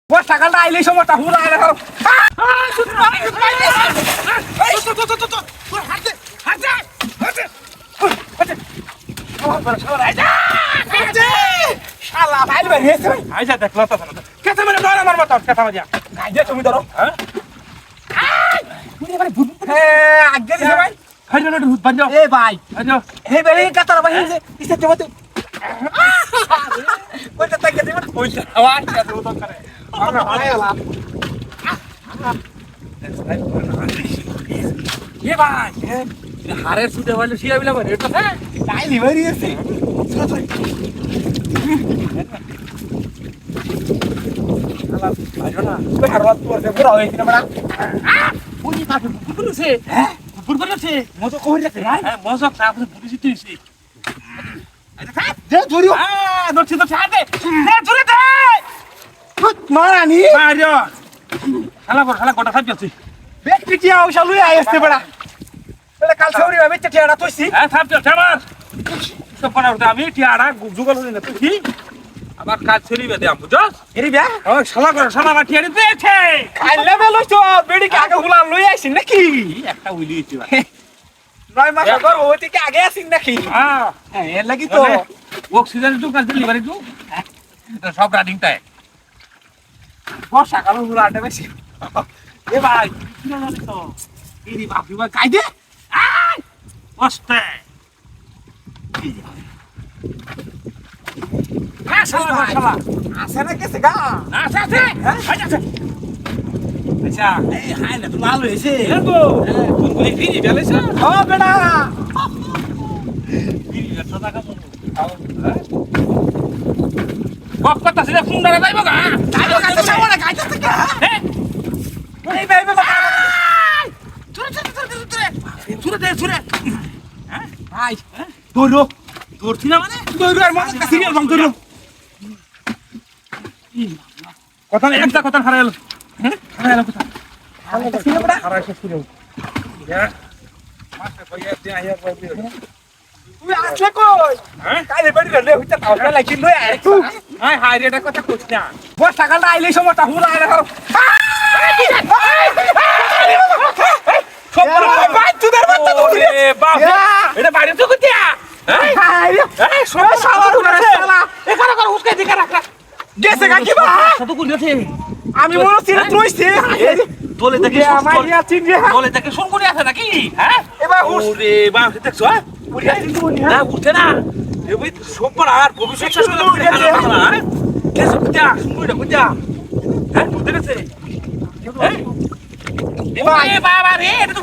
সকালটা আইলেই সময়টা হুড়া আয় না শালা ভাই ভাই হেসে ভাই আইজা দেখলা তো কেতা মানে ধর আমার মত কেতা মারিয়া গাইজে তুমি ধরো হ্যাঁ তুমি এবারে ভূত হ্যাঁ আগে দিছে ভাই হাই না ভূত বাজো এ ভাই আজো হে ভাই কাতার ভাই হেসে ইসে জমাতে ওইটা তাকে দিবেন ওইটা আওয়াজ এত তো করে আমরা ভাই আলা এ ভাই হারের সুদে হইলো সিয়া বিলা করে এটা হ্যাঁ তাই লিভারি আছে শালা আজো না তুই হারওয়াত তোর সে পুরা হইছে না বড়া ওই কাকে বুঝছে হ্যাঁ বুঝ বলেছে মজা কই রাখে ভাই হ্যাঁ মজা আপনি বুঝিতে হইছে দে ধরিও ধরছি তো ছাড়ে দে ধরে দে মারানি মারিও শালা গোটা খাই যাচ্ছে ব্যক্তি টিয়া ওইসা লুই আইছে বড়া বলে কাল সৌরি ভাবে টিয়াটা তুইছি হ্যাঁ থাপ আমার তো পড়া উঠে আমি টিয়াড়া যুগল হই না তুই আবার কাজ ছড়িবে দে আম বুঝছ এরি বিয়া ও শালা করে শালা না টিয়াড়ি দিয়েছে খাইলে বেলো তো বেডি কে আগে হুলা লই আইছিস নাকি একটা উইলি হইছে নয় মাস আগর ওইটি কে আগে আছিস নাকি হ্যাঁ হ্যাঁ এর লাগি তো অক্সিজেন তো কাজ লিভারে তো সব রানিং টাই বর্ষা কাল হুলা আটে বেশি এ ভাই কি জানিস তো এরি বাপরি বা কাইদে আই ওস্তে হ্যাঁ শালা আছে না কেসে গা আছে আছে আছে আচ্ছা এই হাই না তো লাল হইছে এগো তুমি ফিরি বেলেছ ও বেটা ফিরি বেলেছ টাকা তো বাপ কথা সিধা সুন্দর যাইব গা কাইদে কাইদে সামনে কাইদে থেকে হ্যাঁ এই ভাই ভাই ছুরে ভাই ধরো ধরছি না মানে ধরো আর মনে সিরিয়াল বাম ধরো কথা একটা কথা হারাইল হারাইল কথা সিরিয়াল বড়া হারাইছে সিরিয়াল হ্যাঁ মাসে কইয়া দিয়া ইয়া কইবি তুই আসলে কই হ্যাঁ কাইলে বেড়ি রে হইতা তাও লাগি লই আই তুই হাই হাই রেটা কথা কইছ না বস সকালটা আইলেই সময়টা হুড়া আয় না ভাই তুদের বাচ্চা তুই এ বাপ এটা বাইরে তো কইতিয়া হ্যাঁ এই সব শালা শালা এখানে কর উসকে দিকে রাখ গেছে কাকি বা কত কইছে আমি মনে ছিল তুইছে দলে থেকে আমার ইয়া চিনি দলে থেকে শুন করে আছে নাকি হ্যাঁ এবার হুস ওরে বাপ দেখছো হ্যাঁ উড়িয়া চিনি না উঠে না এবার সব আর ভবিষ্যৎ শেষ হয়ে যাবে না কেসে কুতিয়া শুনবি না কুতিয়া হ্যাঁ বুঝতে গেছে হ্যাঁ এ বাবা রে এটা তো